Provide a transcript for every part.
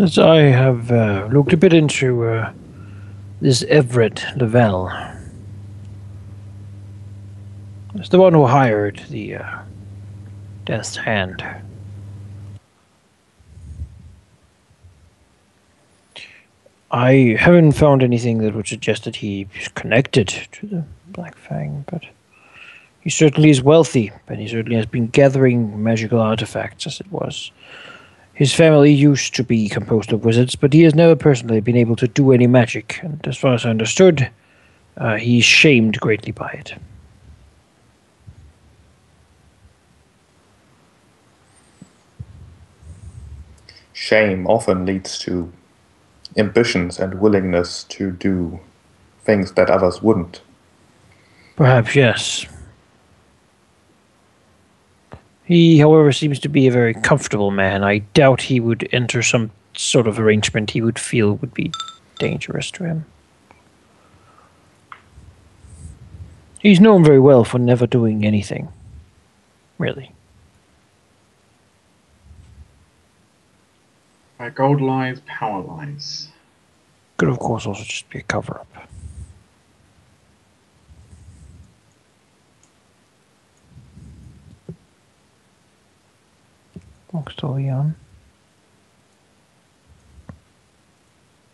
As I have looked a bit into this Everett Lavelle. It's the one who hired the Death's Hand. I haven't found anything that would suggest that he's connected to the Black Fang, but he certainly is wealthy, and he certainly has been gathering magical artifacts as it was. His family used to be composed of wizards, but he has never personally been able to do any magic, and as far as I understood, he's shamed greatly by it. Shame often leads to ambitions and willingness to do things that others wouldn't. Perhaps, yes. He, however, seems to be a very comfortable man. I doubt he would enter some sort of arrangement he would feel would be dangerous to him. He's known very well for never doing anything. Really. Where gold lies, power lies. Could, of course, also just be a cover-up. Still on.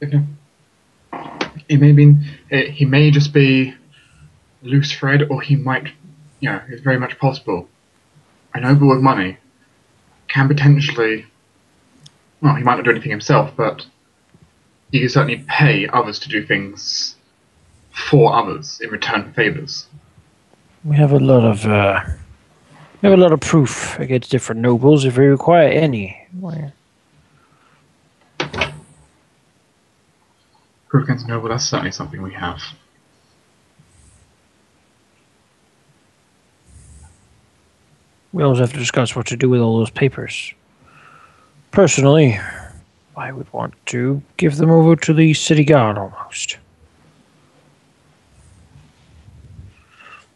Okay. He may just be loose thread, or he might, it's very much possible. A noble with money can potentially, well, he might not do anything himself, but he can certainly pay others to do things for others in return for favors. We have a lot of proof against different nobles if we require any. Proof against a noble, that's certainly something we have. We also have to discuss what to do with all those papers. Personally, I would want to give them over to the city guard almost.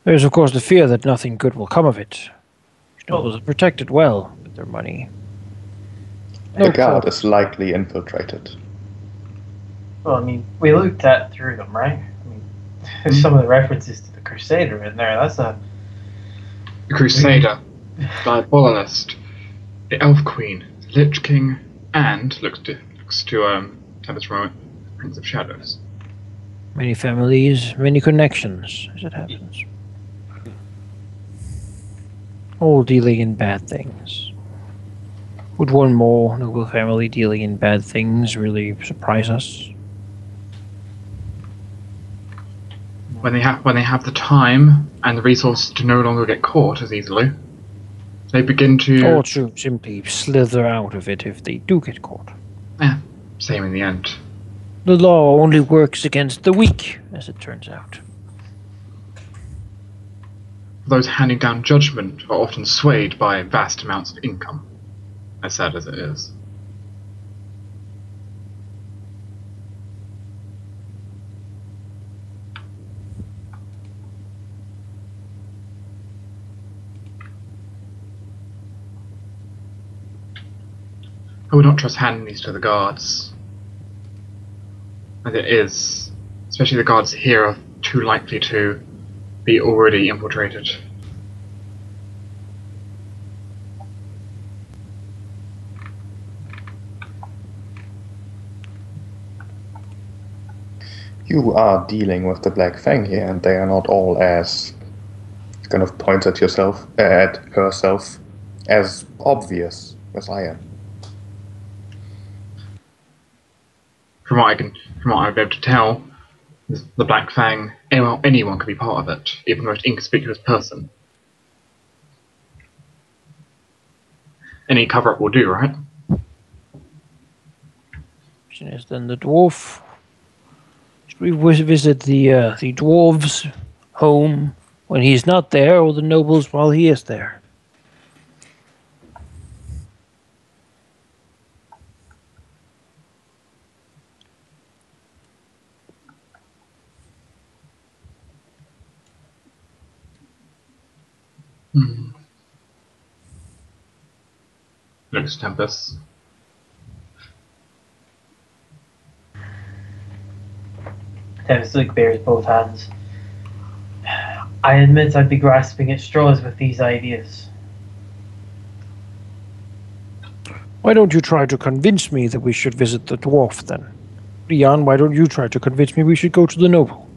There's of course the fear that nothing good will come of it. Nobles are protected well with their money. The guard is likely infiltrated. Well, I mean, we looked through them, right? I mean, there's some of the references to the Crusader in there. That's a... The Crusader, the Diabolist, the Elf Queen, the Lich King, and looks to Tempus, Prince of Shadows. Many families, many connections, as it happens. All dealing in bad things. Would one more noble family dealing in bad things really surprise us? When they have the time and the resources to no longer get caught as easily, they begin to... Or to simply slither out of it if they do get caught. Yeah, same in the end. The law only works against the weak, as it turns out. Those handing down judgment are often swayed by vast amounts of income, as sad as it is. I would not trust handing these to the guards, as it is, especially the guards here are too likely to be already infiltrated. You are dealing with the Black Fang here, and they are not all as kind of points at herself as obvious as I am. From what I've been able to tell, the Black Fang, anyone can be part of it, even the most inconspicuous person. Any cover-up will do, right? Question is then the dwarf. Should we visit the dwarves' home when he's not there, or the nobles while he is there? Looks Tempus. Tempus bares both hands. I admit I'd be grasping at straws with these ideas. Why don't you try to convince me that we should visit the dwarf then? Leon, why don't you try to convince me we should go to the noble?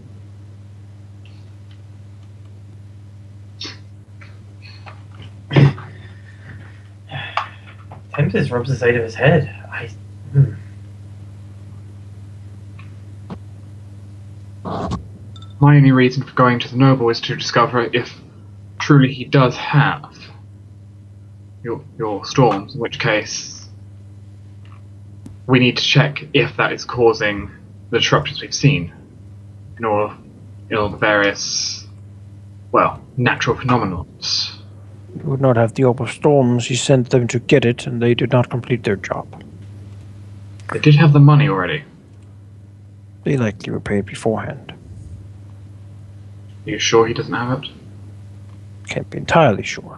Tempus rubs the side of his head. My only reason for going to the noble is to discover if truly he does have your storms, in which case we need to check if that is causing the disruptions we've seen in all the various, well, natural phenomena. You would not have the orb of storms. You sent them to get it, and they did not complete their job. They did have the money already. They likely were paid beforehand. Are you sure he doesn't have it? Can't be entirely sure.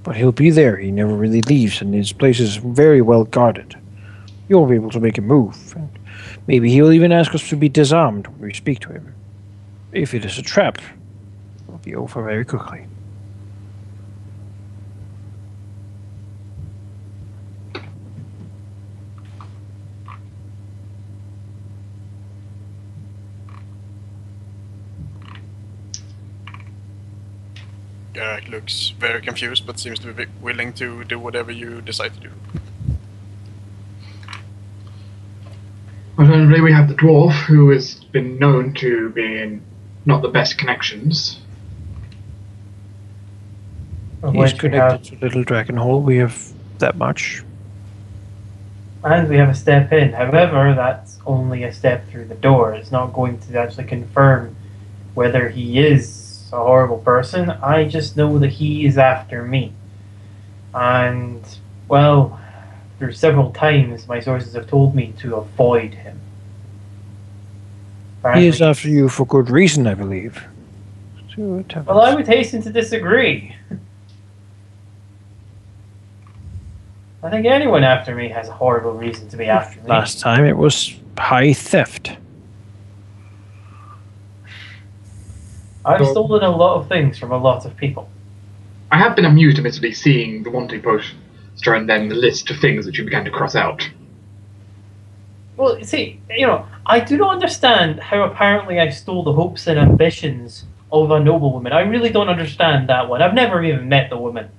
But he'll be there. He never really leaves, and his place is very well guarded. You'll be able to make a move, and maybe he'll even ask us to be disarmed when we speak to him. If it is a trap, it'll be over very quickly. Geráck looks very confused, but seems to be willing to do whatever you decide to do. Alternatively, we have the dwarf, who has been known to be in not the best connections. He's connected to Little Dragon Hall. We have that much. And we have a step in. However, that's only a step through the door. It's not going to actually confirm whether he is a horrible person. I just know that he is after me. And, well, through several times my sources have told me to avoid him. He is after you for good reason, I believe. Well, I would hasten to disagree. I think anyone after me has a horrible reason to be after me. Last time it was high theft. I've stolen a lot of things from a lot of people. I have been amused, admittedly, seeing the wanting poster and then the list of things that you began to cross out. Well, see, I do not understand how apparently I stole the hopes and ambitions of a noblewoman. I really don't understand that one. I've never even met the woman.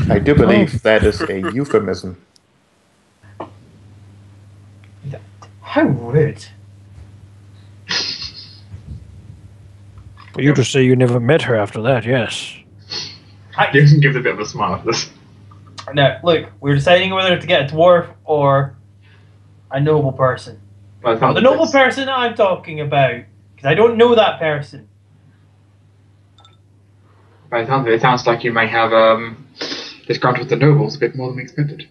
I do believe that is a euphemism. How rude. For you to say you never met her after that, yes. Jason gives a bit of a smile at this. Now, look, we're deciding whether to get a dwarf or a noble person. Well, The noble person I'm talking about, because I don't know that person. By the sound of it, sounds like you may have disgruntled the nobles a bit more than expected.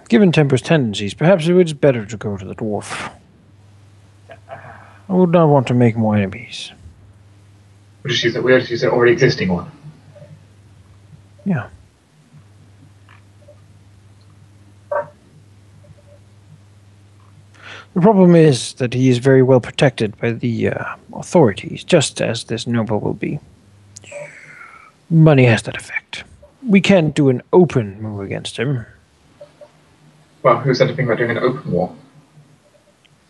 Given Tempus' tendencies, perhaps it is better to go to the dwarf. I would not want to make more enemies. We just use an already existing one. Yeah. The problem is that he is very well protected by the authorities, just as this noble will be. Money has that effect. We can't do an open move against him. Well, who said anything about doing an open war?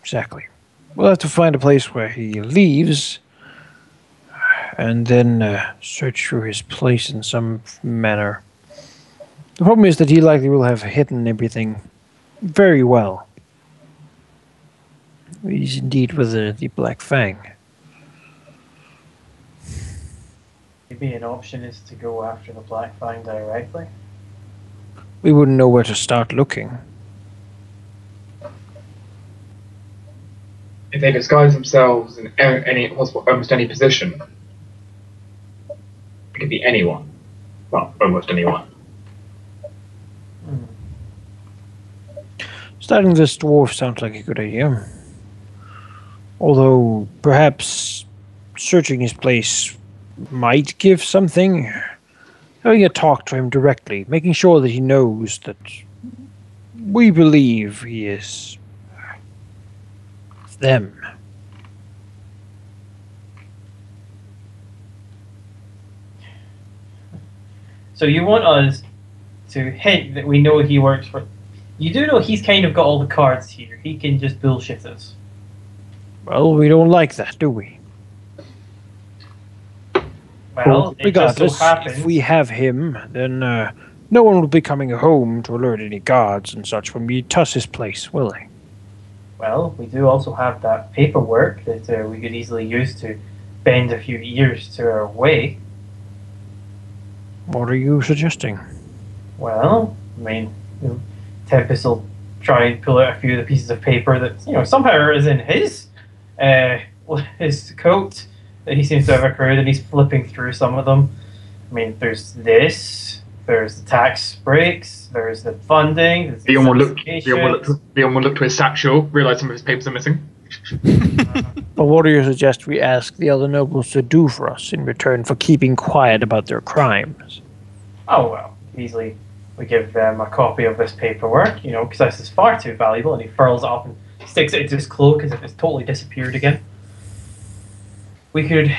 Exactly. We'll have to find a place where he leaves, and then search through his place in some manner. The problem is that he likely will have hidden everything very well. He's indeed with the Black Fang. Maybe an option is to go after the Black Fang directly. We wouldn't know where to start looking. If they disguise themselves in almost any position, it could be anyone. Well, almost anyone. Starting this dwarf sounds like a good idea. Although, perhaps searching his place might give something. having a talk to him directly, making sure that he knows that we believe he is them. So you want us to hint that we know he works for... You do know he's kind of got all the cards here. He can just bullshit us. Well, we don't like that, do we? Well, it just so regardless, happens... if we have him, then no one will be coming home to alert any guards and such when we toss his place, will they? Well, we do also have that paperwork that we could easily use to bend a few ears to our way. What are you suggesting? Well, I mean, Tempus will try and pull out a few of the pieces of paper that, somehow is in his coat that he seems to have accrued, and he's flipping through some of them. I mean, there's this, there's the tax breaks, there's the funding, there's the Leon will look to his satchel, realise some of his papers are missing. But what do you suggest we ask the other nobles to do for us in return for keeping quiet about their crimes? Oh, well, easily we give them a copy of this paperwork, because this is far too valuable, and he furls it up and sticks it into his cloak as if it's totally disappeared again. We could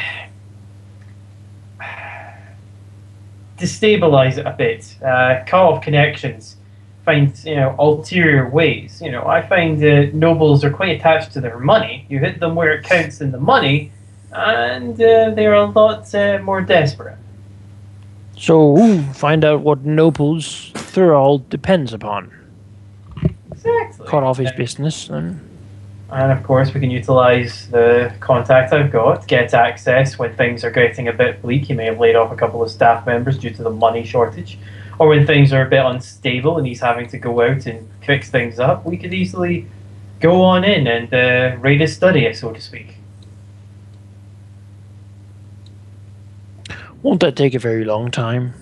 destabilize it a bit, cut off connections, find ulterior ways. I find nobles are quite attached to their money. You hit them where it counts in the money, and they're a lot more desperate. So find out what nobles Thurald depends upon. Exactly. Cut off his business And of course, we can utilize the contact I've got, get access when things are getting a bit bleak. He may have laid off a couple of staff members due to the money shortage. Or when things are a bit unstable and he's having to go out and fix things up, we could easily go on in and raid his study, so to speak. Won't that take a very long time?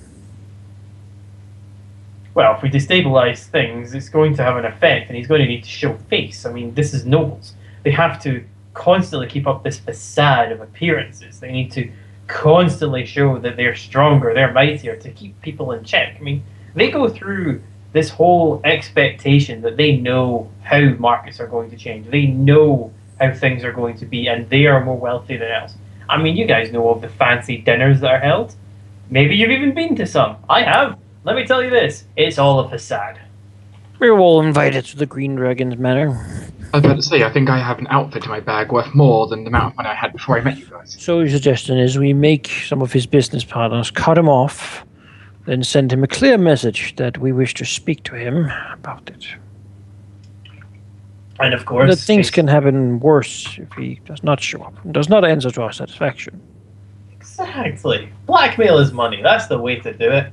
Well, if we destabilize things, it's going to have an effect, and he's going to need to show face. I mean, this is nobles. They have to constantly keep up this facade of appearances. They need to constantly show that they're stronger, they're mightier, to keep people in check. I mean, they go through this whole expectation that they know how markets are going to change. They know how things are going to be, and they are more wealthy than else. I mean, you guys know of the fancy dinners that are held. Maybe you've even been to some. I have. Let me tell you this, it's all a facade. We're all invited to the Green Dragon's Manor. I was about to say, I think I have an outfit in my bag worth more than the amount of money I had before I met you guys. So your suggestion is we make some of his business partners, cut him off, then send him a clear message that we wish to speak to him about it. And of course... That things can happen worse if he does not show up, and does not answer to our satisfaction. Exactly. Blackmail is money, that's the way to do it.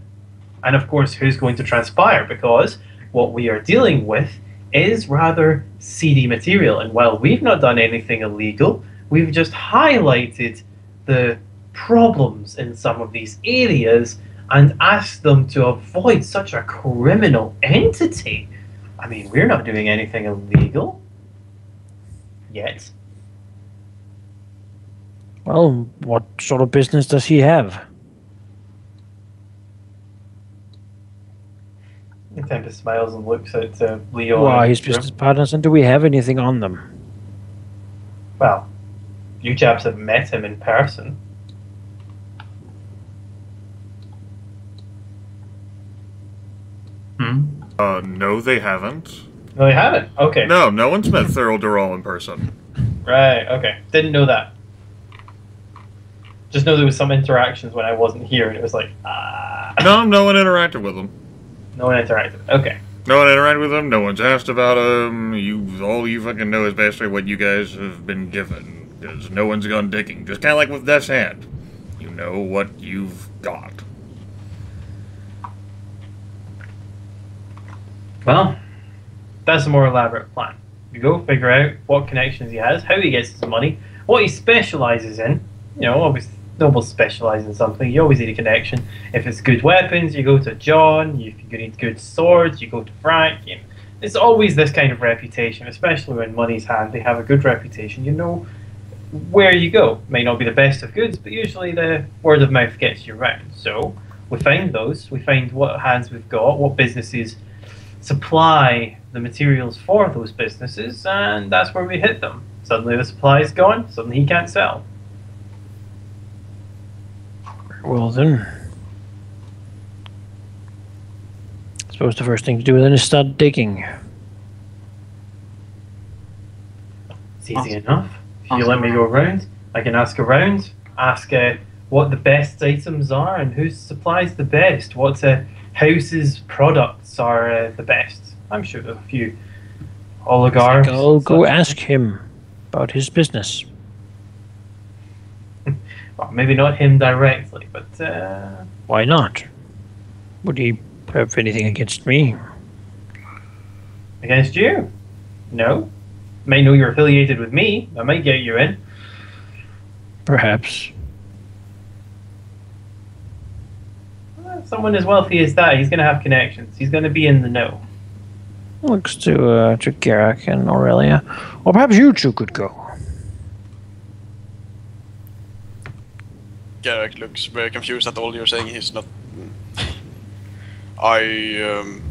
And of course, who's going to transpire? Because what we are dealing with is rather seedy material. And while we've not done anything illegal, we've just highlighted the problems in some of these areas and asked them to avoid such a criminal entity. I mean, we're not doing anything illegal. Yet. Well, what sort of business does he have? Tempus smiles and looks at Leo. Why, his business partners, and do we have anything on them? Well, you chaps have met him in person. No, they haven't. No, they haven't? Okay. No one's met Thurl Dural in person. Right, okay. Didn't know that. Just know there was some interactions when I wasn't here, and it was like, No one interacted with him. No one interacted. Okay. No one interacted with him. No one's asked about him. All you fucking know is basically what you guys have been given. Because no one's gone digging. Just kind of like with Death's Hand. You know what you've got. Well, that's a more elaborate plan. You go figure out what connections he has, how he gets his money, what he specializes in. Obviously, nobles specialize in something. You always need a connection. If it's good weapons, you go to John. If you need good swords, you go to Frank. It's always this kind of reputation, especially when money's hand. They have a good reputation. You know where you go. May not be the best of goods, but usually the word of mouth gets you round. So we find those. We find what hands we've got, what businesses supply the materials for those businesses, and that's where we hit them. Suddenly the supply is gone, suddenly he can't sell. Well then, I suppose the first thing to do then is start digging. It's easy enough. If you let me go around, I can ask around, ask what the best items are and who supplies the best, what house's products are the best. I'm sure there's a few oligarchs. I'll go ask him about his business. Well, maybe not him directly, but Why not? Would he have anything against me? against you? No. May know you're affiliated with me. I might get you in. Perhaps. Someone as wealthy as that, he's going to have connections. He's going to be in the know. Looks to Geráck and Aurelia. Or perhaps you two could go. Geráck looks very confused at all you're saying. He's not. I'm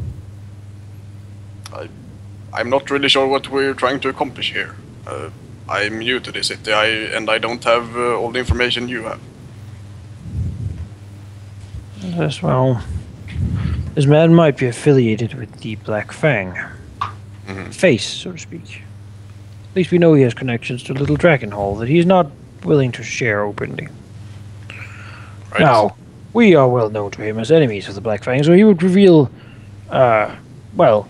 not really sure what we're trying to accomplish here. I'm new to this city, and I don't have all the information you have. Yes, well, this man might be affiliated with the Black Fang. Face, so to speak. At least we know he has connections to Little Dragon Hall that he's not willing to share openly. Right. Now, we are well known to him as enemies of the Black Fang, so he would reveal, well,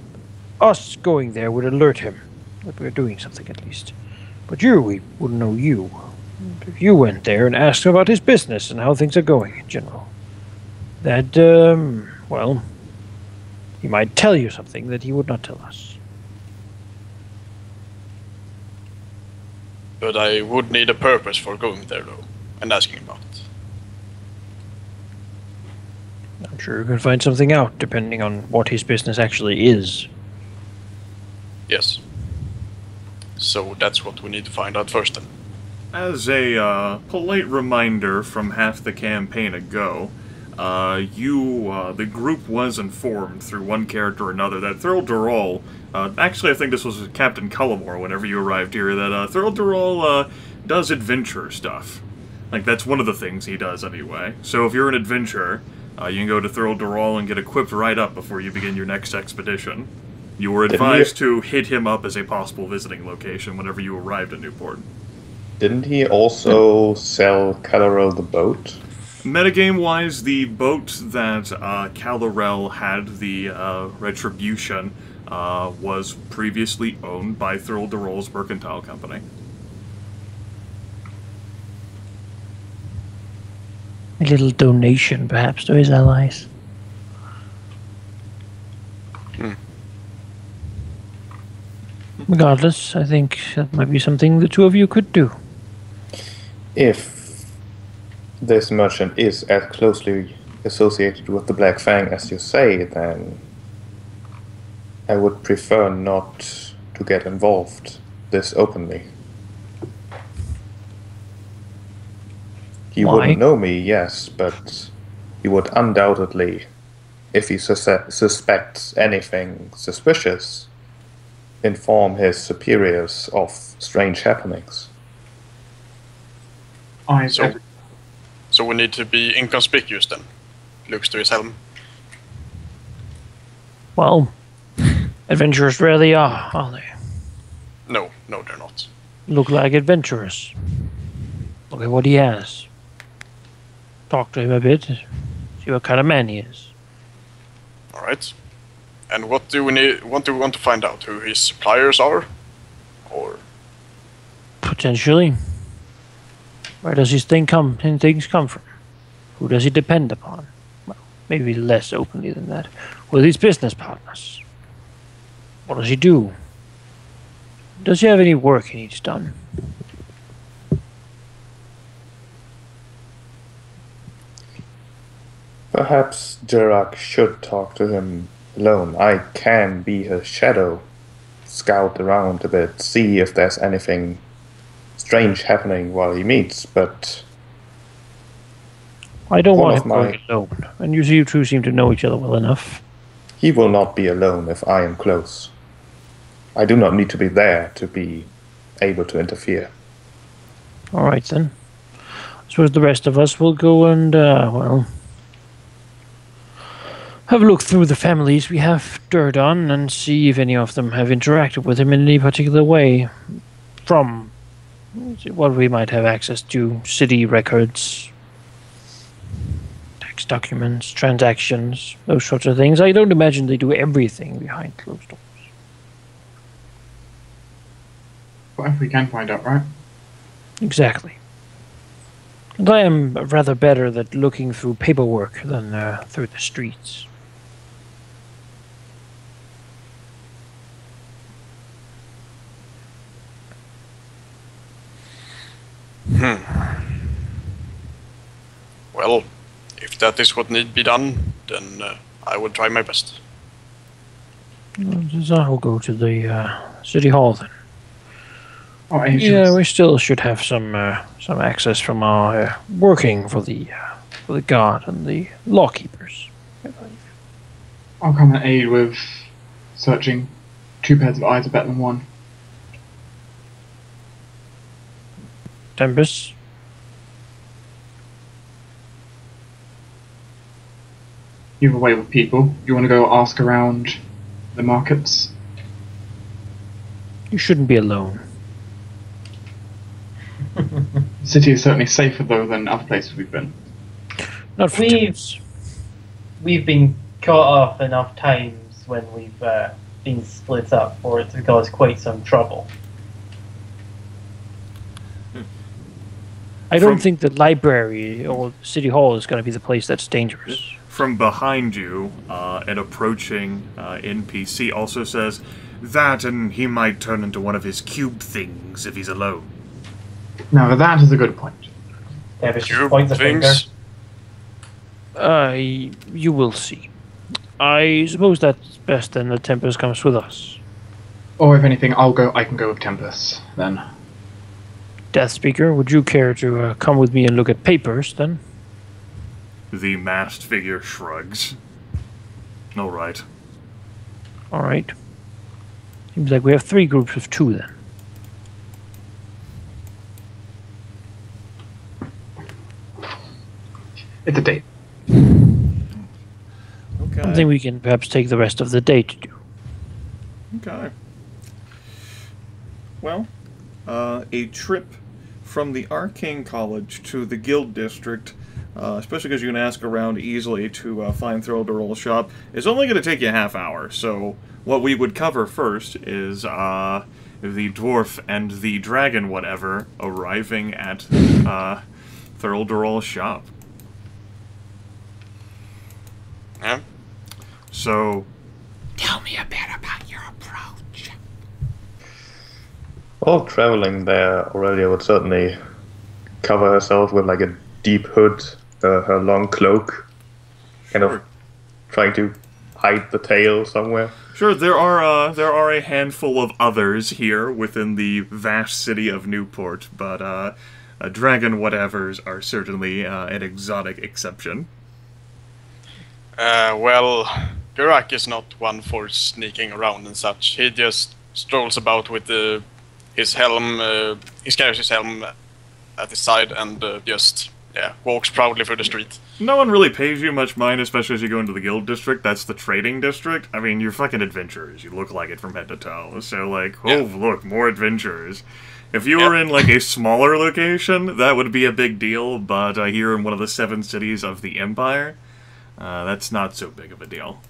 us going there would alert him that we're doing something at least. But you, we wouldn't know you. If you went there and asked him about his business and how things are going in general, that, well, he might tell you something that he would not tell us. But I would need a purpose for going there, though, and asking about it. I'm sure you can find something out, depending on what his business actually is. Yes. So that's what we need to find out first, then. As a polite reminder from half the campaign ago, the group was informed through one character or another that Thurl Durol, actually I think this was Captain Cullimore whenever you arrived here, that Thurl Durol does adventure stuff. Like, that's one of the things he does anyway. So if you're an adventurer, you can go to Thurl Durol and get equipped right up before you begin your next expedition. You were advised to hit him up as a possible visiting location whenever you arrived at Newport. Didn't he also sell Calarel the boat? Metagame-wise, the boat that Calarel had, the Retribution, was previously owned by Thurl Durol's mercantile company. A little donation, perhaps, to his allies. Regardless, I think that might be something the two of you could do. If this merchant is as closely associated with the Black Fang as you say, then I would prefer not to get involved this openly. He Why? wouldn't know me, yes, but he would undoubtedly, if he suspects anything suspicious, inform his superiors of strange happenings. So we need to be inconspicuous then. Looks to his helm. Well, adventurers rarely are they? No, they're not. Look like adventurers. Look at what he has. Talk to him a bit. See what kind of man he is. All right. And what do we need? Want to find out? Who his suppliers are, or Potentially. Where does his things come from? Who does he depend upon? Well, maybe less openly than that. Who are his business partners? What does he do? Does he have any work he needs done? Perhaps Geráck should talk to him alone. I can be his shadow, scout around a bit, see if there's anything strange happening while he meets, but I don't One want of him going alone. And you two seem to know each other well enough. He will not be alone if I am close. I do not need to be there to be able to interfere. All right, then. I suppose the rest of us will go and, well, have a look through the families we have dirt on and see if any of them have interacted with him in any particular way. From what we might have access to, city records, tax documents, transactions, those sorts of things. I don't imagine they do everything behind closed doors. What if we can find out, right? Exactly. And I am rather better at looking through paperwork than through the streets. Well, if that is what need be done, then I will try my best. I'll go to the city hall then. Oh, Yeah, we still should have some access from our working for the guard and the lawkeepers, I believe. I'll come and aid with searching. 2 pairs of eyes are better than 1. Tempus? You have a way with people. You want to go ask around the markets? You shouldn't be alone. The city is certainly safer, though, than other places we've been. Not for Tempus. We've been caught off enough times when we've been split up for it to cause quite some trouble. I don't think the library or city hall is going to be the place that's dangerous. From behind you, an approaching NPC also says, that and he might turn into one of his cube things if he's alone. Now, that is a good point. Davis just Cube points a finger. things? You will see. I suppose that's best then that Tempus comes with us. Or if anything, I can go with Tempus, then. Death Speaker, would you care to come with me and look at papers then? The masked figure shrugs. All right. All right. Seems like we have 3 groups of 2 then. It's a date. Okay. I think we can perhaps take the rest of the day to do. Okay. Well, a trip from the Arcane College to the Guild District, especially because you can ask around easily to find Throldorol's shop, is only going to take you a half hour. So what we would cover first is the dwarf and the dragon whatever arriving at Throldorol's shop. Yeah. So, Tell me a bit about your approach. While traveling there, Aurelia would certainly cover herself with like a deep hood, her long cloak, kind of trying to hide the tail somewhere. sure, there are a handful of others here within the vast city of Newport, but dragon whatevers are certainly an exotic exception. Well, Geráck is not one for sneaking around and such. He just strolls about with his helm. He carries his helm at his side and just walks proudly through the street. No one really pays you much mind, especially as you go into the guild district. That's the trading district. I mean, you're fucking adventurers. You look like it from head to toe. So, like, oh, look, more adventurers. If you were in, like, a smaller location, that would be a big deal, but here in one of the 7 cities of the Empire, that's not so big of a deal.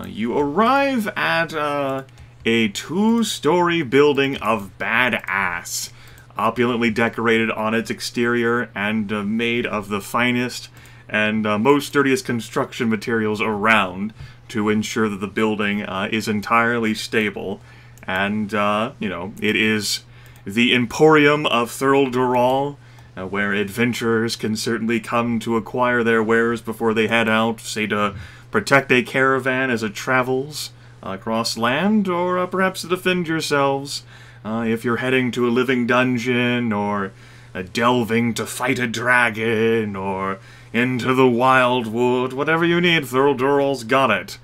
You arrive at a 2-story building of badass, opulently decorated on its exterior and made of the finest and most sturdiest construction materials around to ensure that the building is entirely stable. And, you know, it is the Emporium of Throldorol, where adventurers can certainly come to acquire their wares before they head out, say to protect a caravan as it travels across land, or perhaps to defend yourselves if you're heading to a living dungeon, or delving to fight a dragon or into the wildwood, whatever you need, Thurl-Durrell's got it.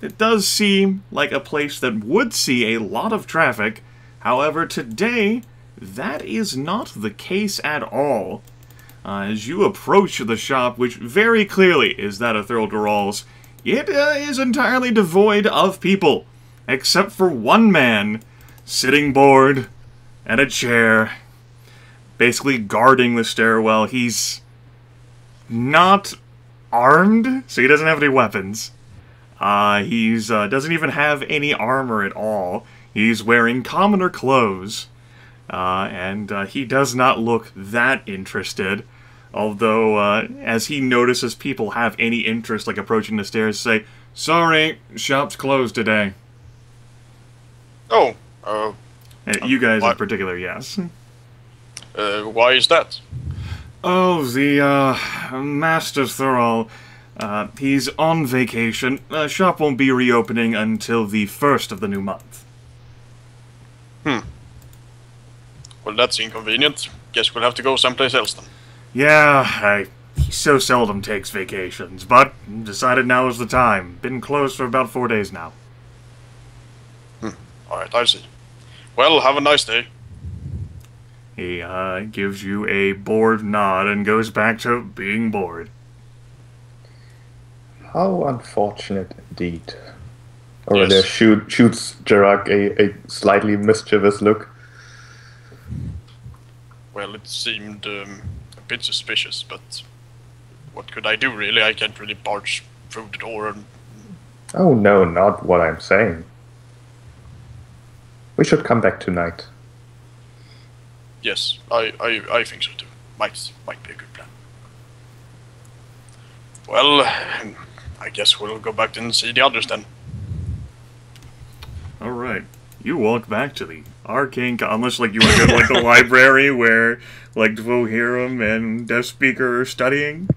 It does seem like a place that would see a lot of traffic. However, today, that is not the case at all. As you approach the shop, which very clearly is that of Thurl-Durrell's, it is entirely devoid of people, except for one man sitting bored at a chair, basically guarding the stairwell. He's not armed, so he doesn't have any weapons. He's doesn't even have any armor at all. He's wearing commoner clothes, and he does not look that interested. Although, as he notices people have any interest, like approaching the stairs, say, "Sorry, shop's closed today." Oh, You guys in what? particular, yes. Why is that? Oh, the, Master Thurl, he's on vacation. Shop won't be reopening until the 1st of the new month. Well, that's inconvenient. Guess we'll have to go someplace else then. Yeah, he so seldom takes vacations, but decided now is the time. Been closed for about 4 days now. Alright, I see. Well, have a nice day. He, gives you a bored nod and goes back to being bored. How unfortunate indeed. Aurelia shoots Geráck a slightly mischievous look. Well, it seemed a bit suspicious, but what could I do, really? I can't really barge through the door and... Oh no, not what I'm saying. We should come back tonight. Yes, I think so too. Might be a good plan. Well, I guess we'll go back and see the others then. Alright. You walk back to the arcane... Unless, like, you want to go to, like, the library where, like, Dwohurim and Death Speaker are studying?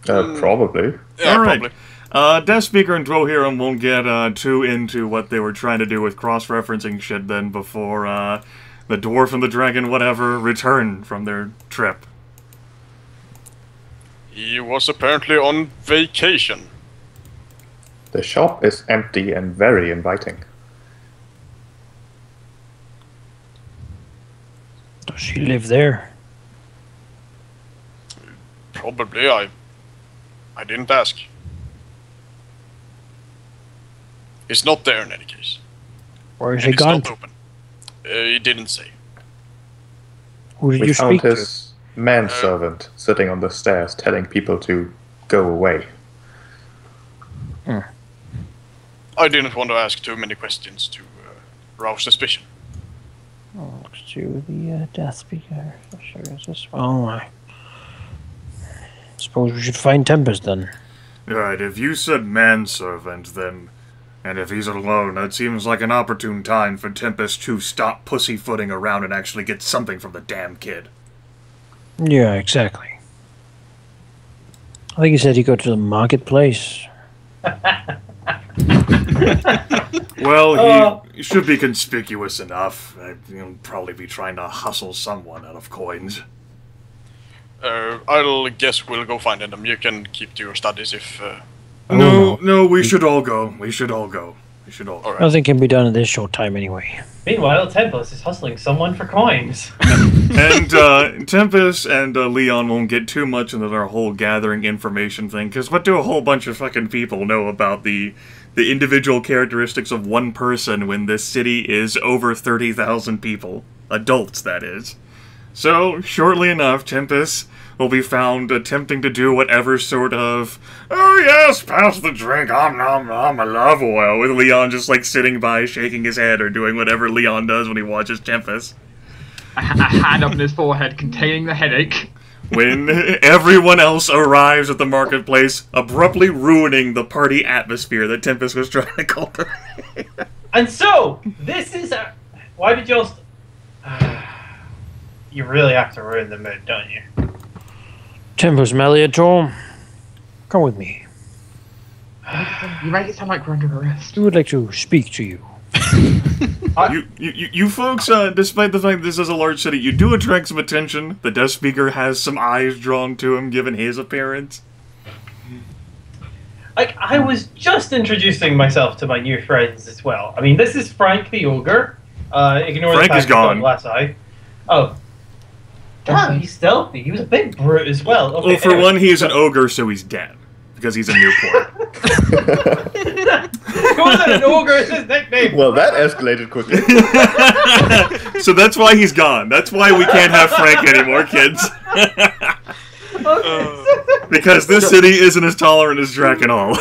Probably. Yeah, Alright. probably. Death Speaker and Dwohurim won't get too into what they were trying to do with cross-referencing shit then before the Dwarf and the Dragon, whatever, return from their trip. He was apparently on vacation. The shop is empty and very inviting. Does she live there? Probably. I didn't ask. He's not there in any case. Or is And he it's gone? not open. He didn't say. Who did We you found speak to? his manservant sitting on the stairs telling people to go away. I didn't want to ask too many questions to rouse suspicion. Oh, looks to the Death Speaker. Sure is this. Oh my. Suppose we should find Tempus then. Alright, if you said manservant, then... And if he's alone, that seems like an opportune time for Tempus to stop pussyfooting around and actually get something from the damn kid. Yeah, exactly. I think he said he'd go to the marketplace. Well, he should be conspicuous enough. He'll probably be trying to hustle someone out of coins. I'll guess we'll go find them. You can keep to your studies if... No, we should all go. We should all go. Alright. Nothing can be done in this short time anyway. Meanwhile, Tempus is hustling someone for coins. And Tempus and Leon won't get too much into their whole gathering information thing, because what do a whole bunch of fucking people know about the individual characteristics of one person when this city is over 30,000 people? Adults, that is. So, shortly enough, Tempus will be found attempting to do whatever sort of, "Oh yes, pass the drink, nom nom, I love oil," with Leon just like sitting by shaking his head or doing whatever Leon does when he watches Tempus. A hand up in his forehead containing the headache. When everyone else arrives at the marketplace, abruptly ruining the party atmosphere that Tempus was trying to cultivate. And so, this is a... Why did you all... You really have to ruin the mood, don't you? Tempus, Malleator, come with me. You make it sound like we're under arrest. We would like to speak to you. You folks, despite the fact this is a large city, you do attract some attention. The desk speaker has some eyes drawn to him, given his appearance. Like, I was just introducing myself to my new friends as well. I mean, this is Frank the Ogre. Ignore Frank the fact is gone. Last eye. Oh. God, he's stealthy. He was a big brute as well. Okay, Well, for one, he's an ogre, so he's dead. Because he's a Newport. He wasn't an ogre, it's his nickname. Well, that escalated quickly. So that's why he's gone. That's why we can't have Frank anymore, kids. Because this city isn't as tolerant as Draken always.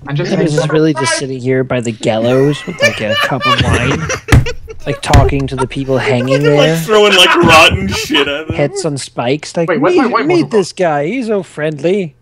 And just This is really just sitting here by the gallows with like a cup of wine, like talking to the people hanging there. Like throwing like rotten shit at them. Heads on spikes. Like, Wait, meet wait, this guy. He's so friendly.